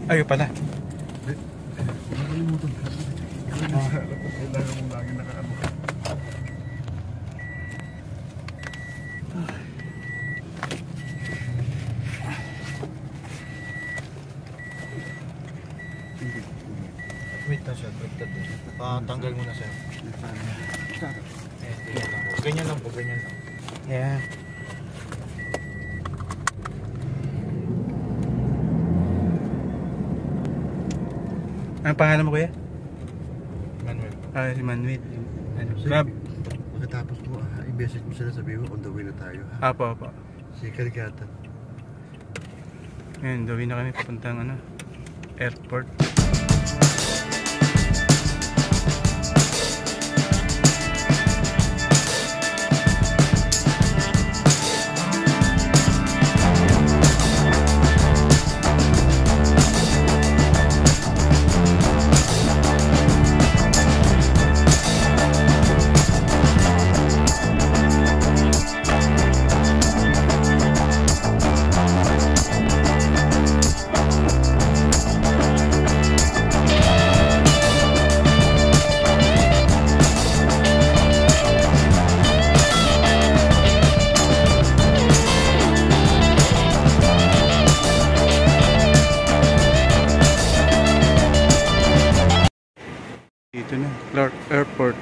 Ayaw pala. Nakalimutan ka. Kailangan mong lagi nakaano. Wait na siya. Tanggal mo na siya. Ganyan lang po, ganyan lang. Yeah. Ang pangalan mo kuya? Manuel. Ah, si Manuel. Grab. Pagkatapos mo, i-message mo sila, sabihin mo, on the way na tayo. Ha? Apo, apo. Si Kaligata. Ngayon, gawin na kami papuntang airport. Dito na, Clark Airport.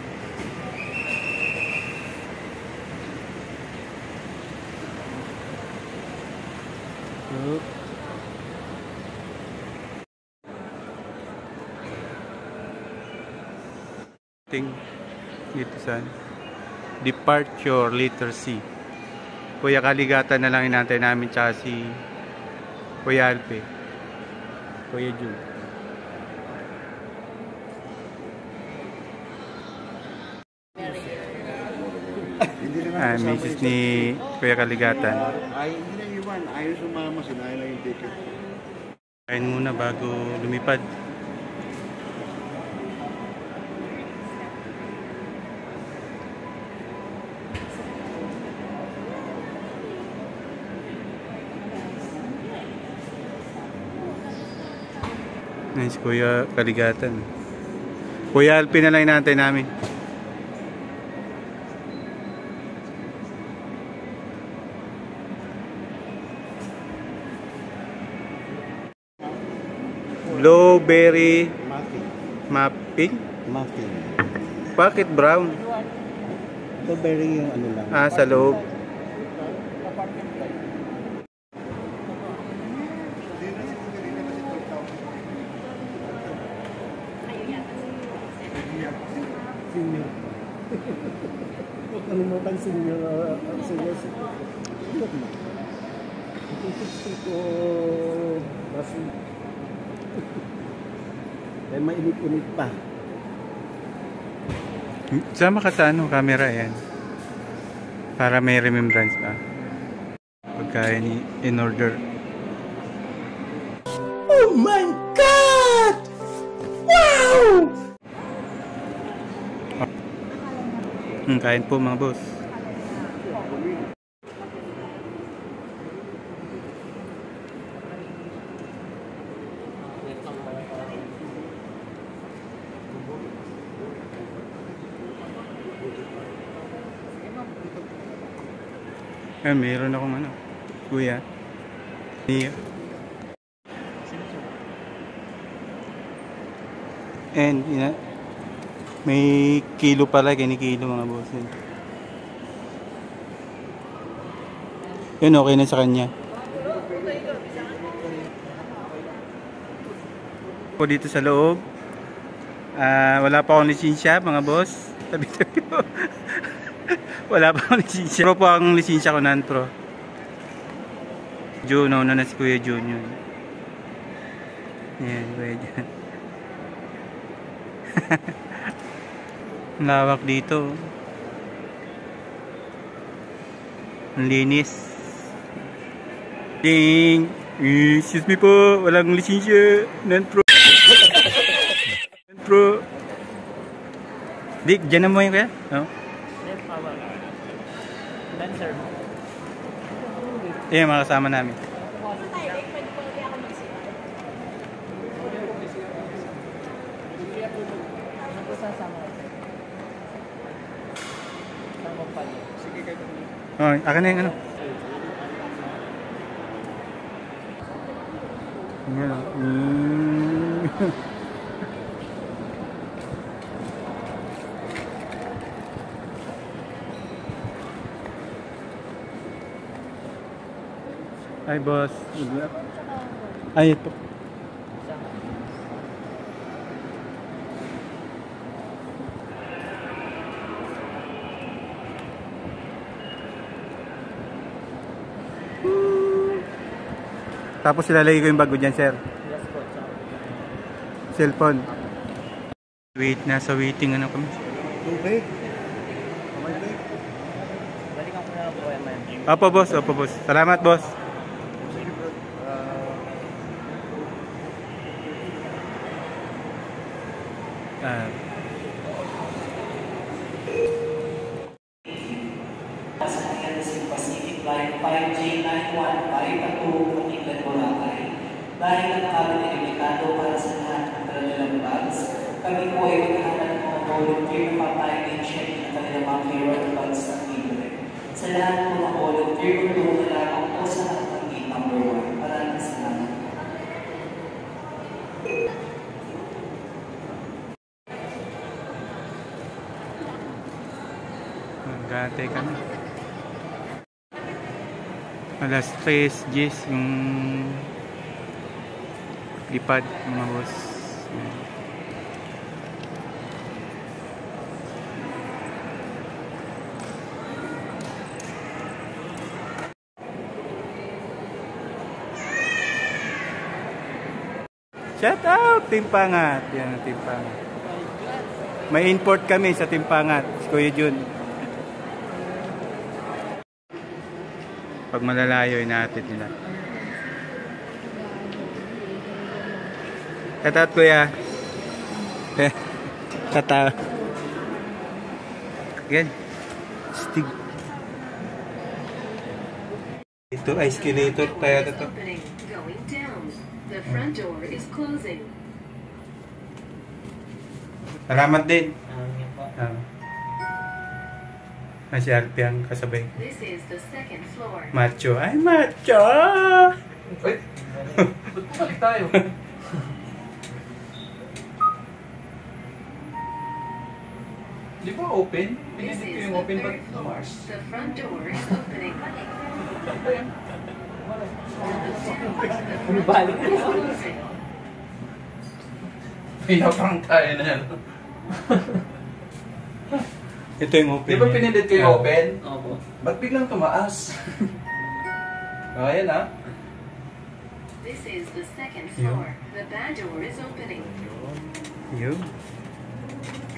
Dito sa departure letter C. Kuya Kaligatan na lang inantay namin, tsaka si Kuya Alpe, Kuya Jun. Misis ni Kuya Kaligatan. Ay, hindi na iwan. Ayaw sumama. Sinayin lang yung ticket. Kain muna bago lumipad. Ngayon si Kuya Kaligatan. Kuya Alpi na lang inaantay namin. Blueberry muffin. Muffin. Bakit brown? Blueberry yung ano lang. Ah, sa loob. Senior. Huwag kalimutan senior. Senior. Ito kasi eh, mainit-init pa. Sama ka sa camera yan. Para may remembrance pa. Pagkain in order. Oh my God! Wow! Kain po mga boss. Meron akong kuya. Nia. And may kilo pala, kinikilo mga boss. Yun, okay na sa kanya. Po dito sa loob. Wala pa akong lisensya mga boss. Tabi-tabi po. Wala pa akong lisensya. Pero po ang lisensya ko non-pro. June, na si Kuya June yun. Ayan, Kuya June. Lawak dito. Ang linis. Ding! Excuse me po, walang lisensya. Non-pro. Non-pro. Dik, dyan na mo yun kaya? No? Dancer. Mga kasama namin. Ano po sasama ko? Sama pa niyo. Sige kayo. Oh, akin na yung ano. Yan o. Ay, boss. Ay, ito. Tapos ilalagay ko yung bago dyan, sir. Yes po, tsaka. Cellphone. Wait, nasa waiting ano kami. Okay. Balikan ko na lang po yan, ma'am. Opo, boss. Opo, boss. Salamat, boss. Sige, bro. Ah. Pacific Line 5J915 patungong England, Boracay. Dahil ang kami ay limitado para sa lahat ng kanilang bags, kami po ay maghahanap ng mga volunteer na patayin ng check ng kanilang mga payroll funds at libre. Sa lahat ng mga volunteer, tulungan na lamang po sa lahat ng gate number 1. Maraming salamat. Magantay kami. Alas 3 G's yung lipad mga boss. Shout out Timpangat. Yan ang Timpangat. May import kami sa Timpangat, Kuya Jun. Pag malalayo, inaatid nila. Shout out, Kuya. Shout out. Again. Stig. Ito, escalator tayo na to. Going down. The front door is closing. Salamat din. Yan po. Si Alpi ang kasabay. This is the second floor. Macho. Ay, macho! Wait! Ba't balik tayo? Di ba open? This Pinili ko is yung the open third but floor. Mars. The front door is opening. The Balik door is closing. Pinaprank tayo na yan. Ito yung open. Di ba pinilit ko yung Oh. open? Opo. Ba't biglang tumaas? Ayan ah. This is the second floor. The bad door is opening. Yun.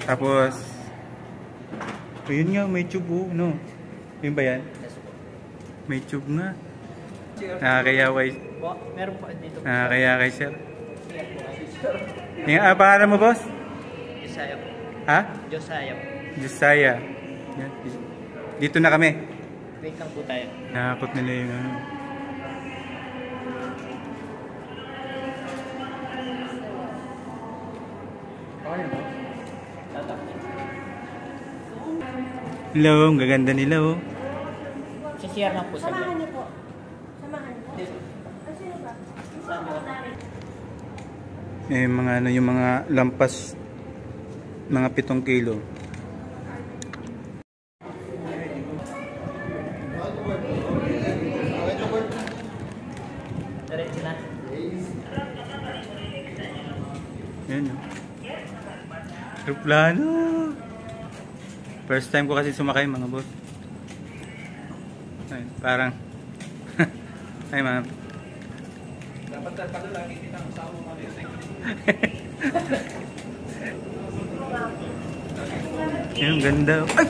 Tapos, ayun nga, may tube oh, no? Yun ba yan? May tube nga. Nakakaya kay, Po, meron po dito. nakakaya kay sir. Yung pangalan mo, boss? Josiah po. Ha? Josiah po. Josiah. Yan. Dito na kami. Wait lang po tayo. Nakakot nila yung ano. Hello, ang gaganda nila oh. Sa CR lang po sa Samahan niyo po. Samahan niyo po. Kasi ba? Mga ano, yung mga lampas, mga 7 kilo. Diretso na. Yan oh. Aeroplano. First time ko kasi sumakay mga boss. Ay, parang ay ma'am. Dapat pala lagi kitang kasama mo na Yan, ang ganda. Ay!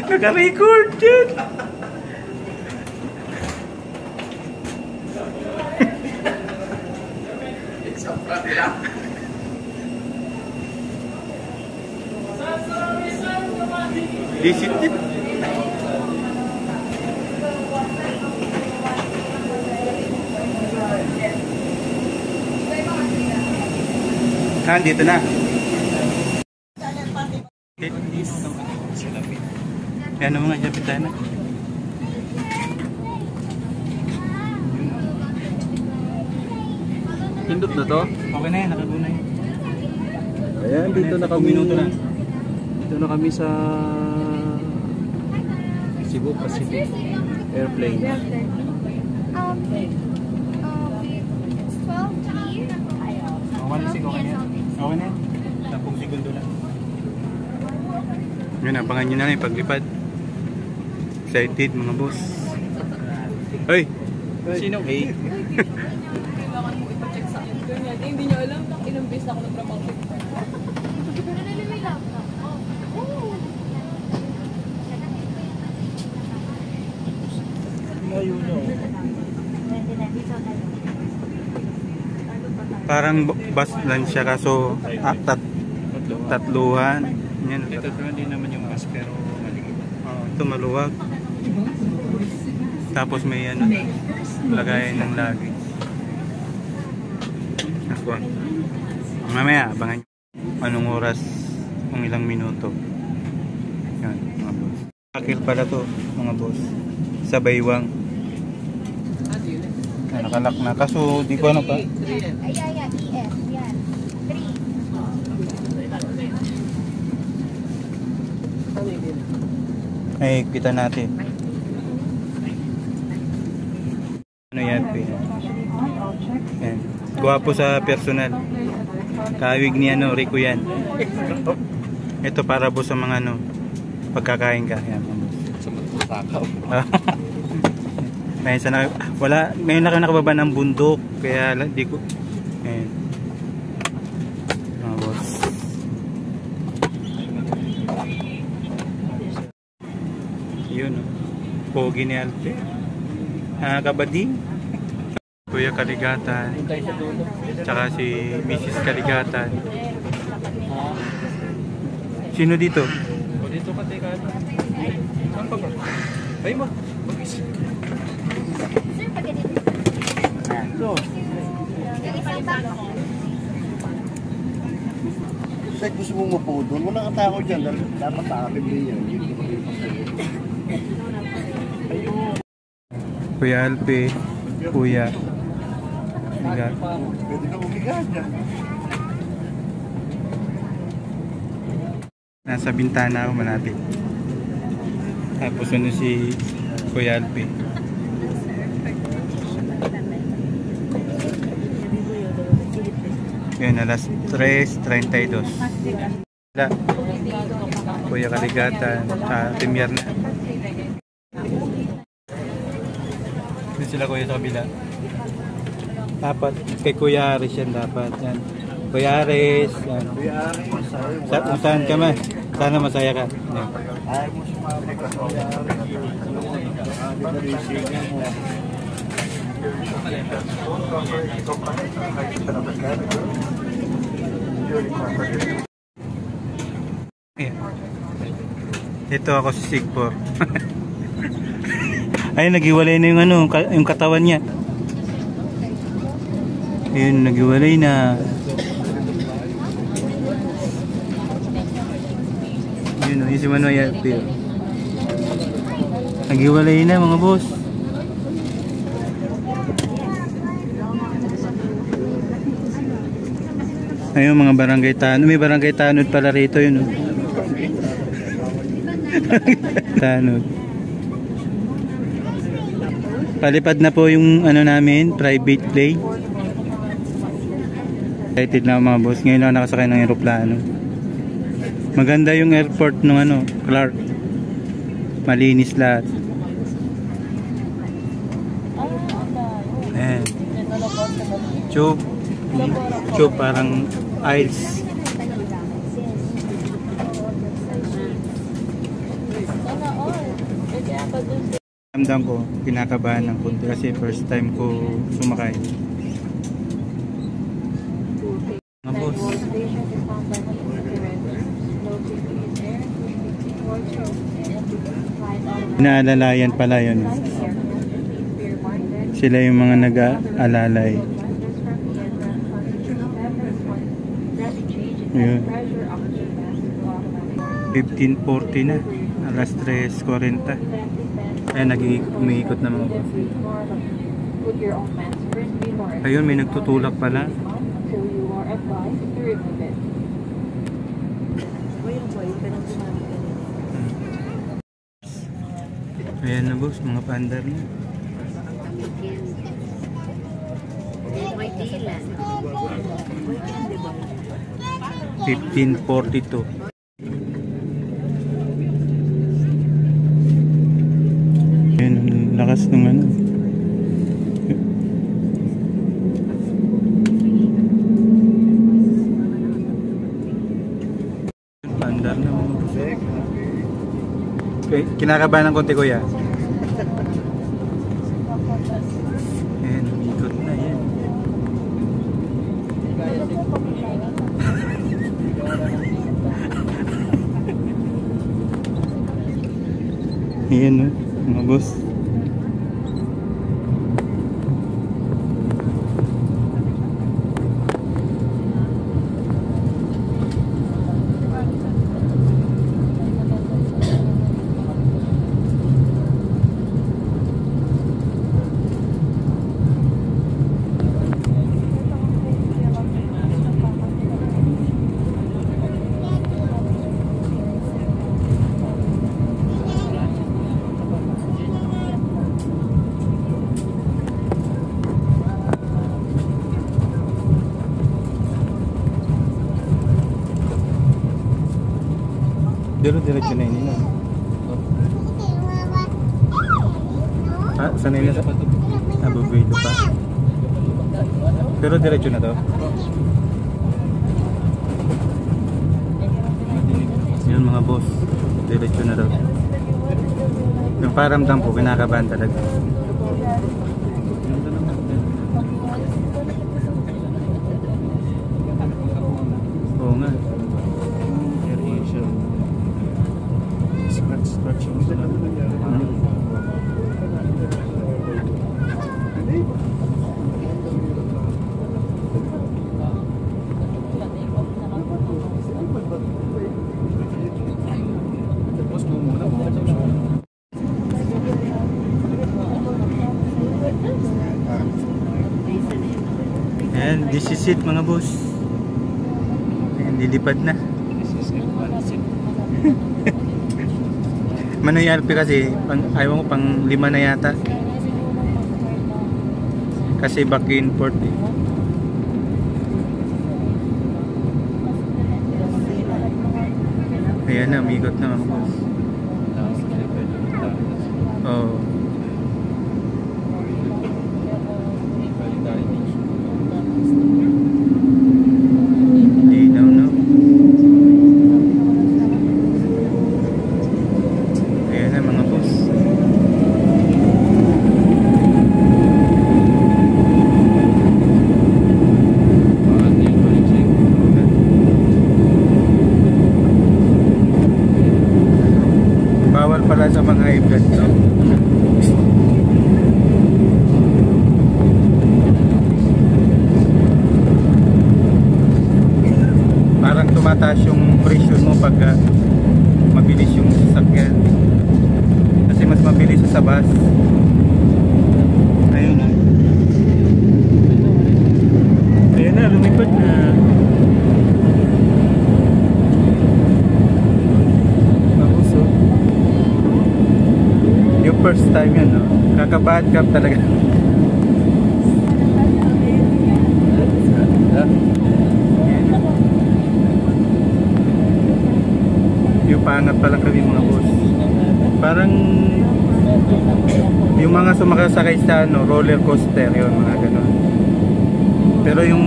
Naka-record yun! It's a prank lang. Visit din. Ah, dito na. Okay. Yan ang mga sabitan na. Pindot na to? Okay na yan, nakaguna yun. Ayan, dito na kami. Minuto lang. Dito na kami sa Cebu Pacific Airplane. It's 12 here. Okay na siguro yan. Okay na yan. 10 segundo lang. Yun, abangan nyo na lang yung paglipad. Excited mga boss. Hoy! Sino? Hey! Kailangan mo ipacheck sa akin. Ganyan. Hindi nyo alam kung ilang beses ako nagtrabaho. Parang bus lang siya kaso tatluhan. Yan. Ito hindi naman yung bus pero maliit. Ito maluwag. Tapos may ano, lagayan ng luggage. Ako. Mamaya, abangan nyo anong oras, kung ilang minuto. Yan, mga boss. Akil pala to, mga boss. Sa Baywang. Nakalak na. Kaso, di ko ano pa. Ay, ES. Yan. 3. Ay, kita natin. Ano yan, yan. Guwapo sa personal. Kawig ni ano, Rico yan. Ito para po sa mga ano, pagkakain ka. Yan. Sa matutakaw. May sana wala, may nakababa ng bundok kaya di ko. Ayan. Mga boss. Yun, oh. Pogi ni Alpe. Kabading. Kuya Kaligatan. Tsaka si Mrs. Kaligatan. Sino dito? Dito ka, teka. Saan pa ba? Ay mo. Sir, pag ganito. So, Yung isang bag. Sek, gusto mong mapo doon? Walang atako dyan. Dapat akin din yan. Kuya Alpe. Kuya. Pwede ka umigaan dyan. Nasa bintana ako malapit. Tapos ano si Kuya Alpe. Yun, alas 3:32. Kuya Kaligatan sa premier na. Yun sila kuya sa kabila. Dapat kay Kuya Aris yan dapat. Yan. Kuya Aris. Yan. Kung saan ka man. Sana masaya ka. Yan. Ayaw mo sumama ka. Ayan. Ito ako si Sigpor. Ay, naghiwalay na yung ano, yung katawan niya. Ayun, naghiwalay na. Yun, yung si Manoy Alpe. Naghiwalay na mga boss. Ayun, mga barangay tanod. May barangay tanod pala rito yun. Oh. Tanod. Palipad na po yung ano namin, private plane. Excited na mga boss. Ngayon lang nakasakay ng aeroplano. Maganda yung airport ng ano, Clark. Malinis lahat. Ayan. Tube. Tube parang ice. Ramdam ko, kinakabahan ng konti kasi first time ko sumakay. Mga boss. Inaalalayan pala yun. Sila yung mga nag-aalalay. Ayan. 15:40 na. Alas 3:40. Ayan, umiikot na mga boss. Ayun, may nagtutulak pala. Ayan na boss, mga pandar na. May dilan. 15:42. Ayan, lakas ng ano. Pandar na mga boss. Okay, kinakabahan ng konti kuya. Ayan, ikot na yan. Ayan o, mga boss. Diretso na yun. Ah, sanay na sa nabubuito pa. Pero diretso na to. Yun mga boss, diretso na to. Yung paramdam ko, kinakabahan talaga. Oo nga. Ayan, this is it mga boss. Ayan, lilipad na. Manoy RP kasi, ayaw ko pang 5 na yata. Kasi back in port eh. Ayan na, umigot na mga boss. Oh. Linaw na. Ayan na mga boss. Bawal pala sa mga high blood, no? Parang tumataas yung pressure mo pag mabilis yung sasakyan. Kasi mas mabilis sa bus. Ayun na. Ayun na, lumipad na. Yung first time yan, no? Kakabad ka talaga. Yung pangat pa lang kami mga boss. Parang yung mga sumakasakay sa ano, roller coaster, yun mga ganun. Pero yung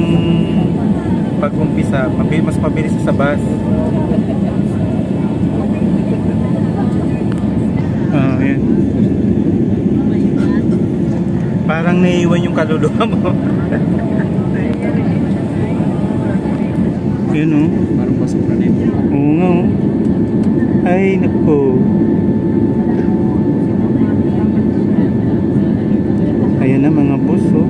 pag-umpisa, mas mabilis sa bus. Yan. Parang naiiwan yung kaluluwa mo. Yun o. Parang basura na ito. Oo nga o. Ay nako. Ayan na mga boss o.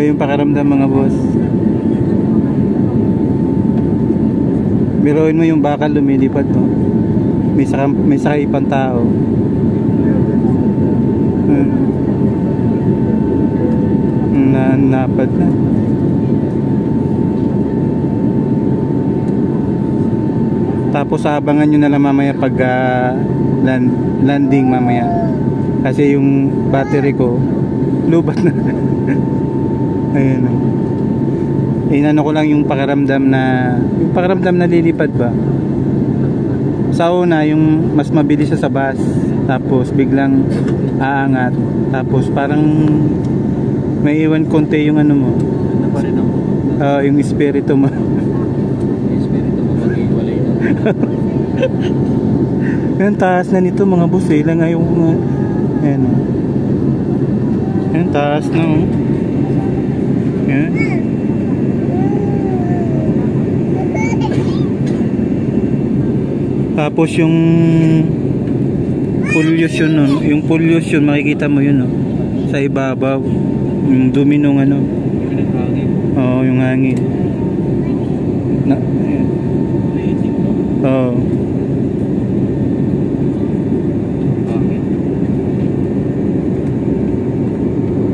Iba yung pakiramdam mga boss. Biruin mo yung bakal lumilipad, no? May sakay ibang tao. Napad na. Tapos abangan nyo na lang mamaya pag landing mamaya. Kasi yung battery ko lubat na. Ayun. Inano ko lang yung pakiramdam na lilipad ba. Sa una yung mas mabilis sa bus, tapos biglang aangat, tapos parang may iwan konti yung ano mo. Ano pa rin ako? Yung espiritu mo. Yung espiritu mo mag-iwalay na. Yan, taas na nito mga boss eh. Lang yung ayan o. Yan, taas na o. Yan. Tapos yung pollution nun, yung pollution makikita mo yun o. Sa ibabaw. Yung dumi nung ano. Oo, yung hangin. Oo.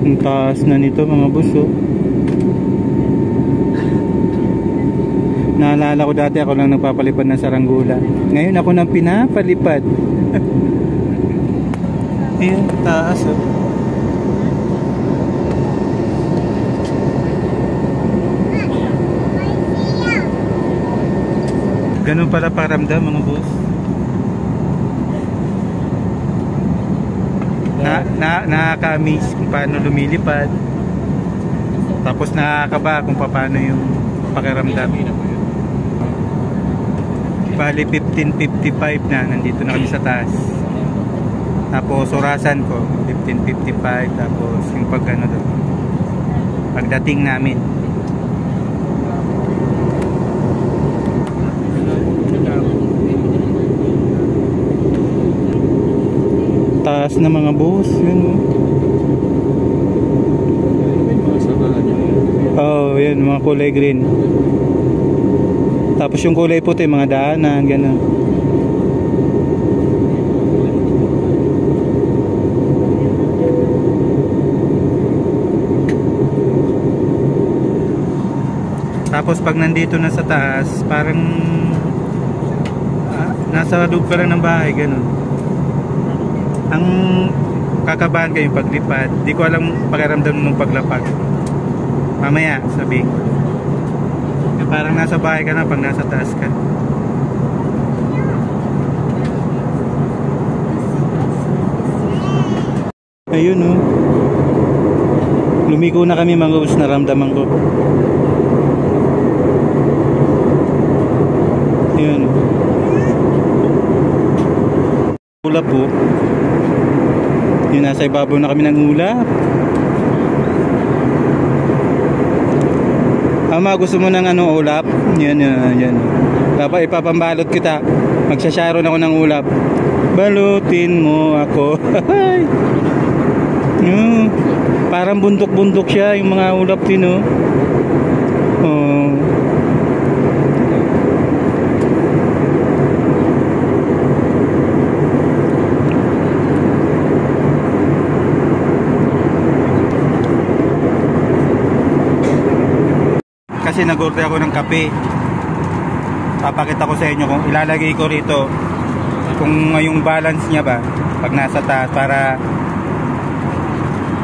Ang taas na nito mga boss oh. Naalala ko dati ako lang nagpapalipad ng Saranggola. Ngayon ako nang pinapalipad. Ayan, taas oh. Ganun pala pakiramdam mga boss. Nakaka-amaze kung paano lumilipad. Tapos nakakaba kung paano yung pakiramdam. Bali 15:55 na, nandito na kami sa taas. Tapos orasan ko 15:55. Tapos yung pagdating namin taas na mga boss, yun oh. Oh, yan mga kulay green. Tapos yung kulay puti mga daanan, gano'n. Tapos pag nandito na sa taas, parang nasa loob ka lang ng bahay, gano'n. Ang kakabahan kayo paglipad. Di ko alam pakiramdam nung paglapag. Mamaya sabi parang nasa bahay ka na pag nasa taas ka. Ayun oh. Lumiko na kami mga boss, naramdaman ko. Ayun oh. Ulap po. Yung nasa ibabaw na kami ng ulap. Ama, gusto mo ng ano, ulap? Yan. Dapat ipapambalot kita. Magsasharon ako ng ulap. Balutin mo ako. Parang bundok-bundok siya yung mga ulap din oh. Oh. Kasi nag-order ako ng kape. Papakita ko sa inyo kung ilalagay ko rito kung yung balance niya ba pag nasa taas, para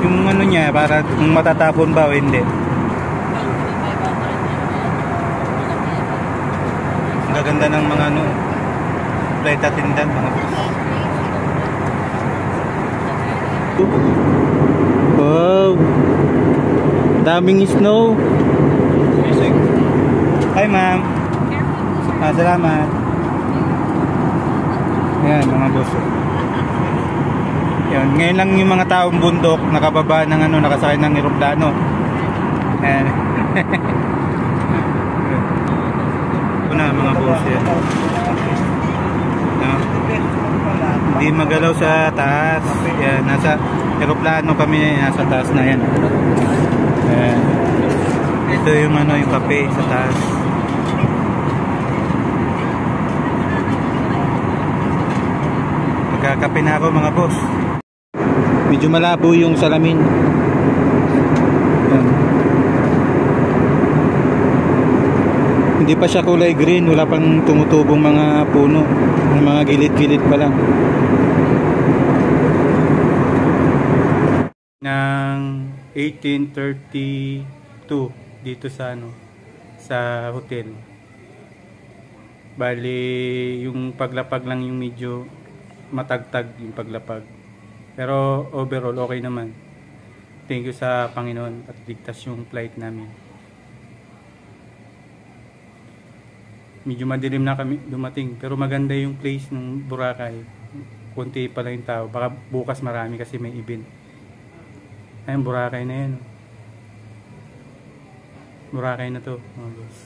yung ano niya, para kung matatapon ba o hindi. Ang gaganda ng mga ano, plate attendant mga boss. Wow, daming snow. Hi ma'am. Salamat. Yan mga boss. Yan, ngayon lang yung mga taong bundok nakababa ng ano, nakasakay ng eroplano. Yan. Ito na mga boss yan. No? Hindi magalaw sa taas. Yan, nasa eroplano kami, nasa taas na yan. Ayan. Ito yung ano, yung kape sa taas. Magkakape na ako mga boss. Medyo malabo yung salamin. Ayan. Hindi pa siya kulay green, wala pang tumutubong mga puno, mga gilid-gilid pa lang. Ng 1832 dito sa ano, sa hotel. Bali yung paglapag lang yung medyo matagtag yung paglapag. Pero overall okay naman. Thank you sa Panginoon at ligtas yung flight namin. Medyo madilim na kami dumating, pero maganda yung place ng Boracay. Kunti pa lang yung tao, baka bukas marami kasi may event. Ayun, Boracay na yan. Boracay na to mga boss.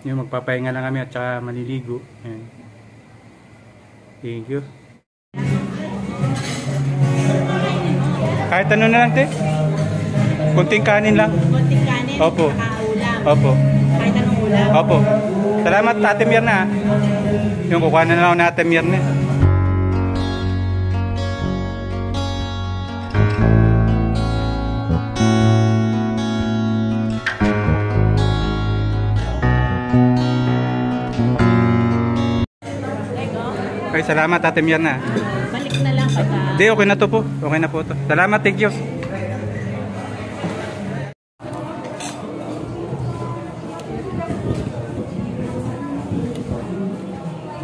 Yung magpapahinga lang kami at saka maliligo. Ayun. Thank you. Kahit ano na lang, te. Kunting kanin lang. Konting kanin, Opo. saka ulam. Opo. Kahit anong ulam. Opo. Salamat, Ate Mirna. Yung kukuha na lang ako na Ate Mirna. Okay, salamat Ate Mirna. Balik na lang pagka. Hindi, okay na to po. Okay na po to. Salamat, thank you.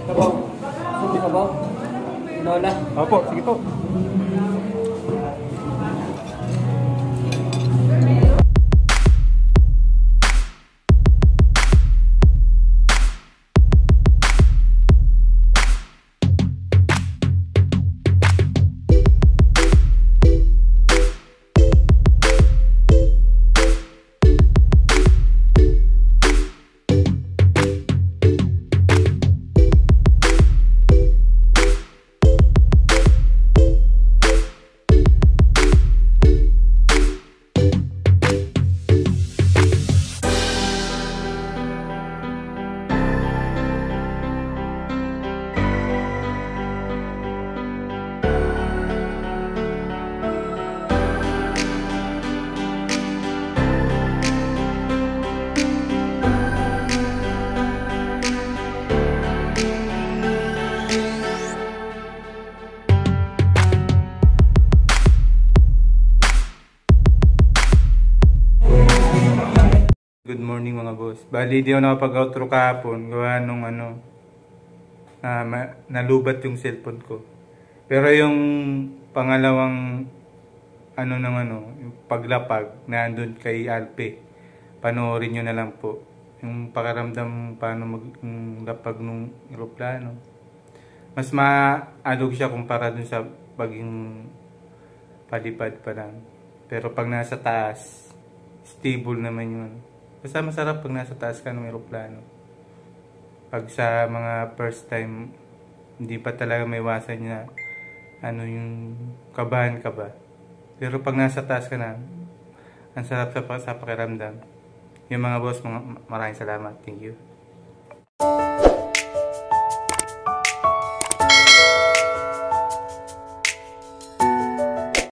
Sabaw. Subi sabaw. Lola. Opo, sige po. Good morning mga boss. Bali di ako nakapag-outro kahapon gawa nung ano nalubat yung cellphone ko. Pero yung pangalawang yung paglapag na andun kay Alpe, panoorin nyo na lang po. Yung pakaramdam paano maglapag nung eroplano. Mas maalog siya kumpara dun sa paging palipad pa lang. Pero pag nasa taas, stable naman yun. Basta masarap pag nasa taas ka ng eroplano. Pag sa mga first time, hindi pa talaga may iwasan niya yung kabahan ka ba. Pero pag nasa taas ka na, ang sarap sa pakiramdam. Yung mga boss, maraming salamat. Thank you.